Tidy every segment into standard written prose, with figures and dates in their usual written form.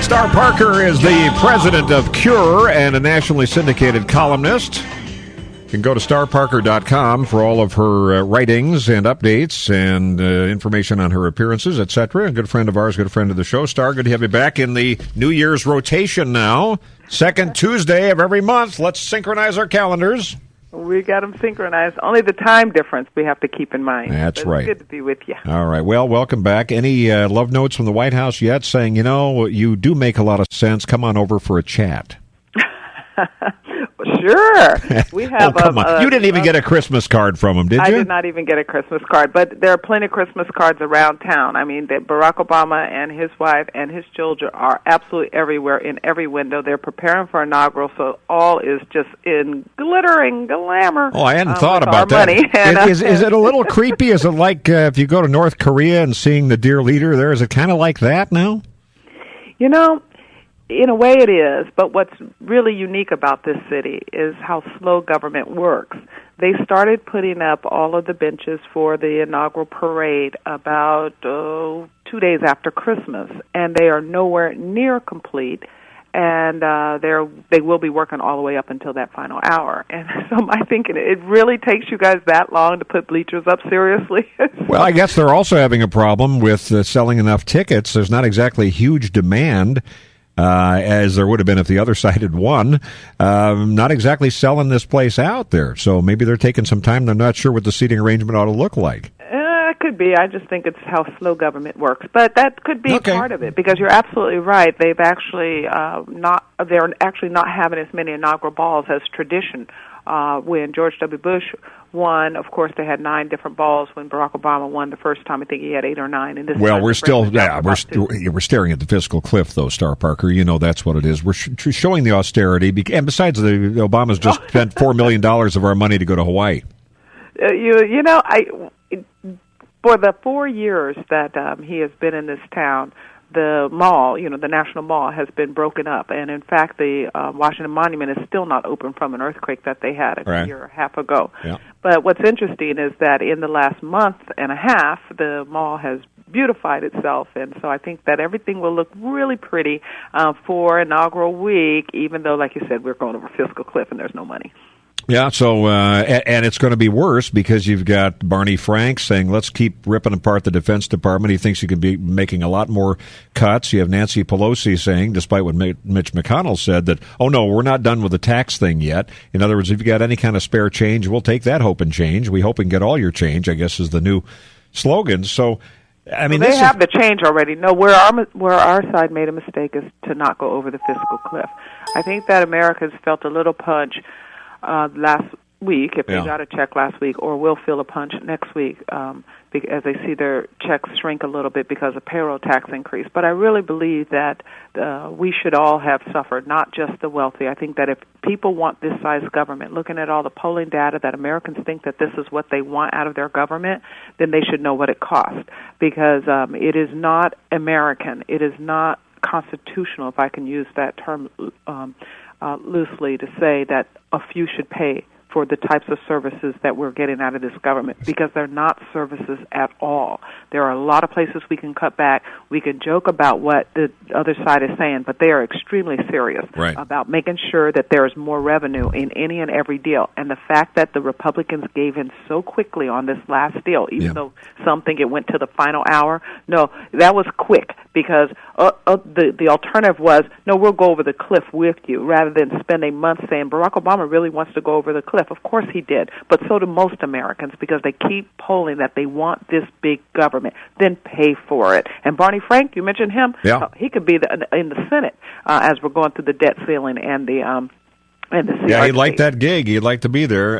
Star Parker is the president of Cure and a nationally syndicated columnist. You can go to starparker.com for all of her writings and updates and information on her appearances, etc. A good friend of ours, good friend of the show. Star, good to have you back in the New Year's rotation now. Second Tuesday of every month. Let's synchronize our calendars. We got them synchronized. Only the time difference we have to keep in mind. That's right. It's good to be with you. All right. Well, welcome back. Any love notes from the White House yet saying, you do make a lot of sense. Come on over for a chat. Sure. We have. Come on. You didn't even get a Christmas card from him, did you? I did not even get a Christmas card, but there are plenty of Christmas cards around town. I mean, Barack Obama and his wife and his children are absolutely everywhere in every window. They're preparing for inaugural, so all is just in glittering glamour. Oh, I hadn't thought about that. Is it a little creepy? Is it like if you go to North Korea and seeing the dear leader there? Is it kind of like that now? In a way it is, but what's really unique about this city is how slow government works. They started putting up all of the benches for the inaugural parade about 2 days after Christmas, and they are nowhere near complete, and they will be working all the way up until that final hour. And so I'm thinking, it really takes you guys that long to put bleachers up, seriously? Well, I guess they're also having a problem with selling enough tickets. There's not exactly huge demand, as there would have been if the other side had won. Not exactly selling this place out there. So maybe they're taking some time. They're not sure what the seating arrangement ought to look like. It could be. I just think it's how slow government works. But that could be part of it, because you're absolutely right. They've actually they're actually not having as many inaugural balls as tradition. When George W. Bush won, of course, they had 9 different balls. When Barack Obama won the first time, I think he had 8 or 9. And well, we're staring at the fiscal cliff, though, Star Parker. That's what it is. We're showing the austerity, and besides, Obama's just spent $4 million of our money to go to Hawaii. For the 4 years that he has been in this town, the mall, the National Mall, has been broken up. And, in fact, the Washington Monument is still not open from an earthquake that they had a year and a half ago. Yeah. But what's interesting is that in the last month and a half, the mall has beautified itself. And so I think that everything will look really pretty for inaugural week, even though, like you said, we're going over fiscal cliff and there's no money. Yeah, so, and it's going to be worse because you've got Barney Frank saying, let's keep ripping apart the Defense Department. He thinks he could be making a lot more cuts. You have Nancy Pelosi saying, despite what Mitch McConnell said, that, oh, no, we're not done with the tax thing yet. In other words, if you've got any kind of spare change, we'll take that hope and change. We hope and get all your change, I guess, is the new slogan. So, I mean, they have the change already. No, where our side made a mistake is to not go over the fiscal cliff. I think that America's felt a little punch last week, if they got a check last week, or will feel a punch next week as they see their checks shrink a little bit because of payroll tax increase. But I really believe that we should all have suffered, not just the wealthy. I think that if people want this size government, looking at all the polling data that Americans think that this is what they want out of their government, then they should know what it costs, because it is not American. It is not constitutional, if I can use that term loosely, to say that a few should pay for the types of services that we're getting out of this government, because they're not services at all. There are a lot of places we can cut back. We can joke about what the other side is saying, but they are extremely serious about making sure that there is more revenue in any and every deal. And the fact that the Republicans gave in so quickly on this last deal, even though some think it went to the final hour, no, that was quick, because the alternative was, no, we'll go over the cliff with you, rather than spend a month saying Barack Obama really wants to go over the cliff. Of course he did, but so do most Americans, because they keep polling that they want this big government, then pay for it. And Barney Frank, you mentioned him, he could be in the Senate as we're going through the debt ceiling and the he'd like that gig. He'd like to be there.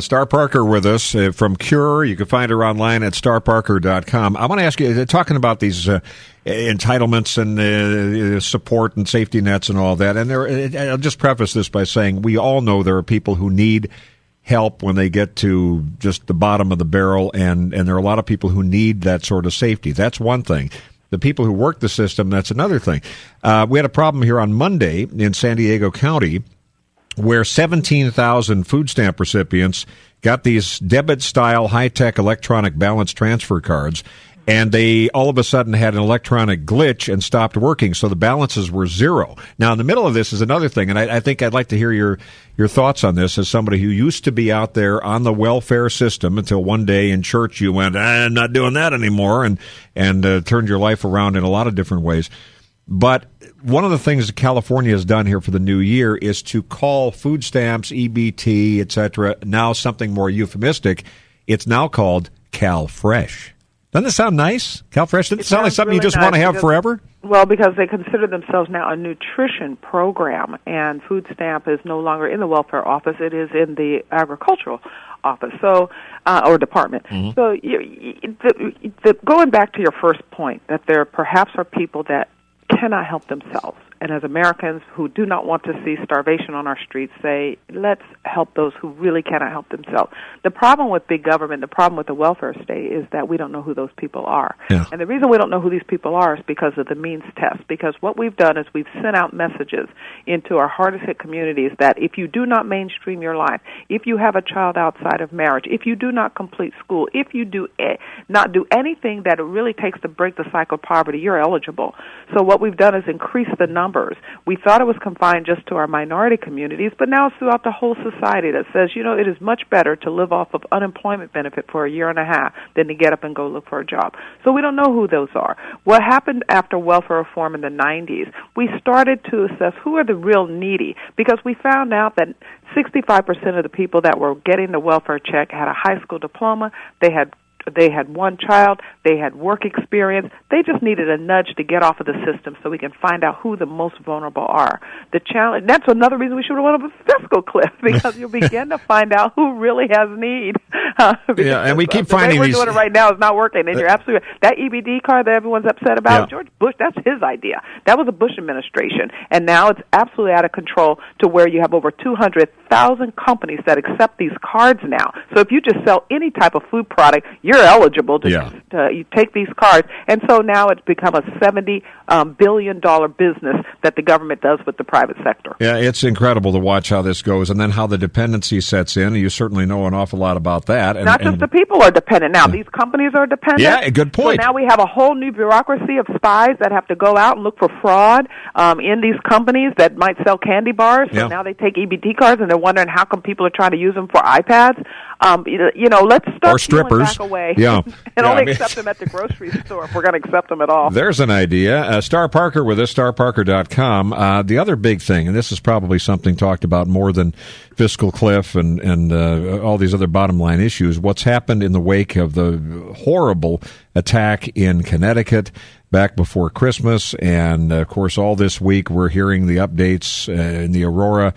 Star Parker with us from Cure. You can find her online at starparker.com. I want to ask you, talking about these entitlements and support and safety nets and all that, and I'll just preface this by saying we all know there are people who need help when they get to just the bottom of the barrel, and there are a lot of people who need that sort of safety. That's one thing. The people who work the system, that's another thing. We had a problem here on Monday in San Diego County, where 17,000 food stamp recipients got these debit-style high-tech electronic balance transfer cards, and they all of a sudden had an electronic glitch and stopped working, so the balances were zero. Now, in the middle of this is another thing, and I think I'd like to hear your thoughts on this as somebody who used to be out there on the welfare system until one day in church you went, I'm not doing that anymore, and turned your life around in a lot of different ways. But one of the things that California has done here for the new year is to call food stamps, EBT, etc., now something more euphemistic. It's now called CalFresh. Doesn't it sound nice? CalFresh, doesn't it sound like something really you just want to have forever? Well, because they consider themselves now a nutrition program, and food stamp is no longer in the welfare office. It is in the agricultural office, or department. Mm-hmm. So going back to your first point, that there perhaps are people that cannot help themselves. And as Americans who do not want to see starvation on our streets, say, let's help those who really cannot help themselves. The problem with big government, the problem with the welfare state is that we don't know who those people are. Yeah. And the reason we don't know who these people are is because of the means test. Because what we've done is we've sent out messages into our hardest hit communities that if you do not mainstream your life, if you have a child outside of marriage, if you do not complete school, if you do not do anything that it really takes to break the cycle of poverty, you're eligible. So what we've done is increase the numbers. We thought it was confined just to our minority communities, but now it's throughout the whole society that says, it is much better to live off of unemployment benefit for a year and a half than to get up and go look for a job. So we don't know who those are. What happened after welfare reform in the 90s, we started to assess who are the real needy, because we found out that 65% of the people that were getting the welfare check had a high school diploma, they had one child, they had work experience, they just needed a nudge to get off of the system so we can find out who the most vulnerable are. The challenge, that's another reason we should have went up a fiscal cliff, because you'll begin to find out who really has need. And we keep finding the way these. We're doing it right now is not working, and you're absolutely right. That EBD card that everyone's upset about, George Bush, that's his idea. That was a Bush administration, and now it's absolutely out of control to where you have over 200,000 companies that accept these cards now. So if you just sell any type of food product, you're eligible to you take these cards. And so now it's become a $70 billion business that the government does with the private sector. Yeah, it's incredible to watch how this goes, and then how the dependency sets in. You certainly know an awful lot about that. Not just the people are dependent now. These companies are dependent. Yeah, good point. So now we have a whole new bureaucracy of spies that have to go out and look for fraud in these companies that might sell candy bars. So now they take EBT cards, and they're wondering how come people are trying to use them for iPads. Let's start or strippers. Back away. Yeah. And only accept them at the grocery store if we're going to accept them at all. There's an idea. Star Parker with us, starparker.com. The other big thing, and this is probably something talked about more than fiscal cliff and all these other bottom line issues, what's happened in the wake of the horrible attack in Connecticut back before Christmas. And, of course, all this week we're hearing the updates in the Aurora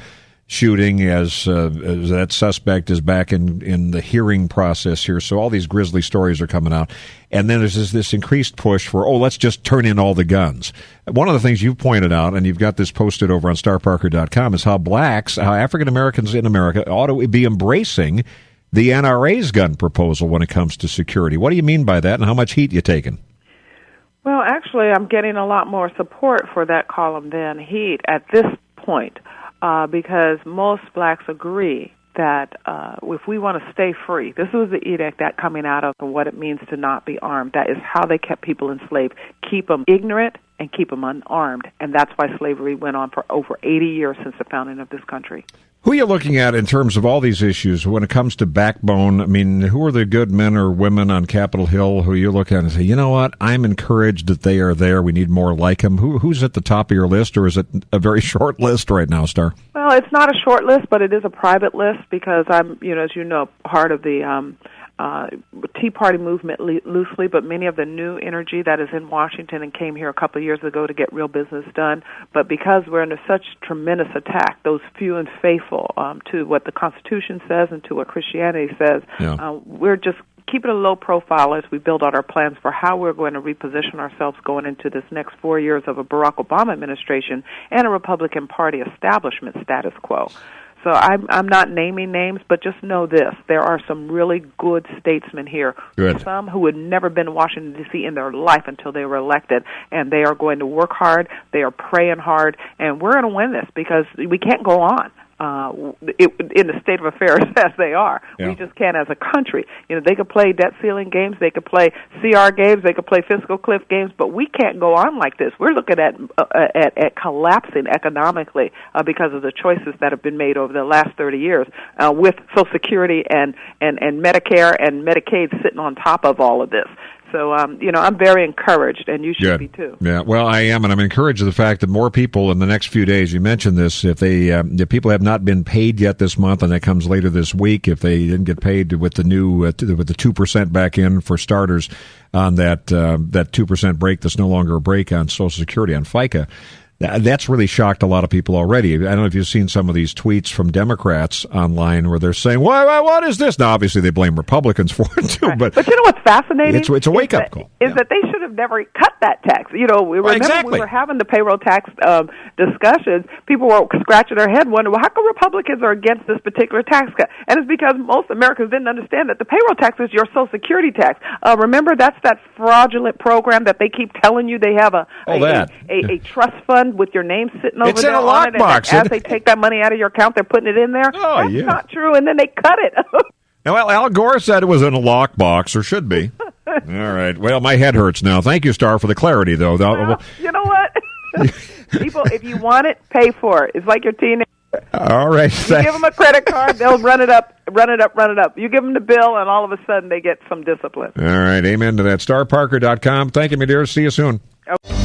shooting as that suspect is back in the hearing process here. So all these grisly stories are coming out. And then there's this increased push for, let's just turn in all the guns. One of the things you've pointed out, and you've got this posted over on starparker.com, is how African Americans in America ought to be embracing the NRA's gun proposal when it comes to security. What do you mean by that, and how much heat you taking? Well, actually, I'm getting a lot more support for that column than heat at this point. Because most blacks agree that if we want to stay free, this was the edict that coming out of what it means to not be armed. That is how they kept people enslaved. Keep them ignorant and keep them unarmed. And that's why slavery went on for over 80 years since the founding of this country. Who are you looking at in terms of all these issues when it comes to backbone? I mean, who are the good men or women on Capitol Hill who you look at and say, you know what, I'm encouraged that they are there. We need more like them. Who's at the top of your list, or is it a very short list right now, Star? Well, it's not a short list, but it is a private list because I'm, as you know, part of the Tea Party movement loosely, but many of the new energy that is in Washington and came here a couple of years ago to get real business done. But because we're under such tremendous attack, those few and faithful to what the Constitution says and to what Christianity says, we're just keeping a low profile as we build out our plans for how we're going to reposition ourselves going into this next 4 years of a Barack Obama administration and a Republican Party establishment status quo. So I'm not naming names, but just know this. There are some really good statesmen here. Good. Some who had never been to Washington, D.C. in their life until they were elected, and they are going to work hard. They are praying hard, and we're going to win this because we can't go on. in the state of affairs as they are. Yeah. We just can't as a country. They could play debt ceiling games, they could play CR games, they could play fiscal cliff games, but we can't go on like this. We're looking at collapsing economically because of the choices that have been made over the last 30 years with Social Security and Medicare and Medicaid sitting on top of all of this. So, I'm very encouraged, and you should be too. Yeah, well, I am, and I'm encouraged of the fact that more people in the next few days, you mentioned this, if people have not been paid yet this month, and that comes later this week, if they didn't get paid with the new, with the 2% back in for starters on that 2% break that's no longer a break on Social Security, on FICA, that's really shocked a lot of people already. I don't know if you've seen some of these tweets from Democrats online where they're saying, what is this? Now, obviously, they blame Republicans for it, too. Right. But you know what's fascinating? It's a wake-up call. Is that they should have never cut that tax. Remember we were having the payroll tax discussions. People were scratching their head wondering, how come Republicans are against this particular tax cut? And it's because most Americans didn't understand that the payroll tax is your Social Security tax. Remember, that's that fraudulent program that they keep telling you they have a trust fund with your name sitting over there on it. Lockbox. As they take that money out of your account, they're putting it in there. Oh, That's not true, and then they cut it. Well, Al Gore said it was in a lockbox, or should be. All right. Well, my head hurts now. Thank you, Star, for the clarity, though. Well, you know what? People, if you want it, pay for it. It's like your teenager. All right. You give them a credit card, they'll run it up. You give them the bill, and all of a sudden they get some discipline. All right. Amen to that. StarParker.com. Thank you, my dear. See you soon. Okay.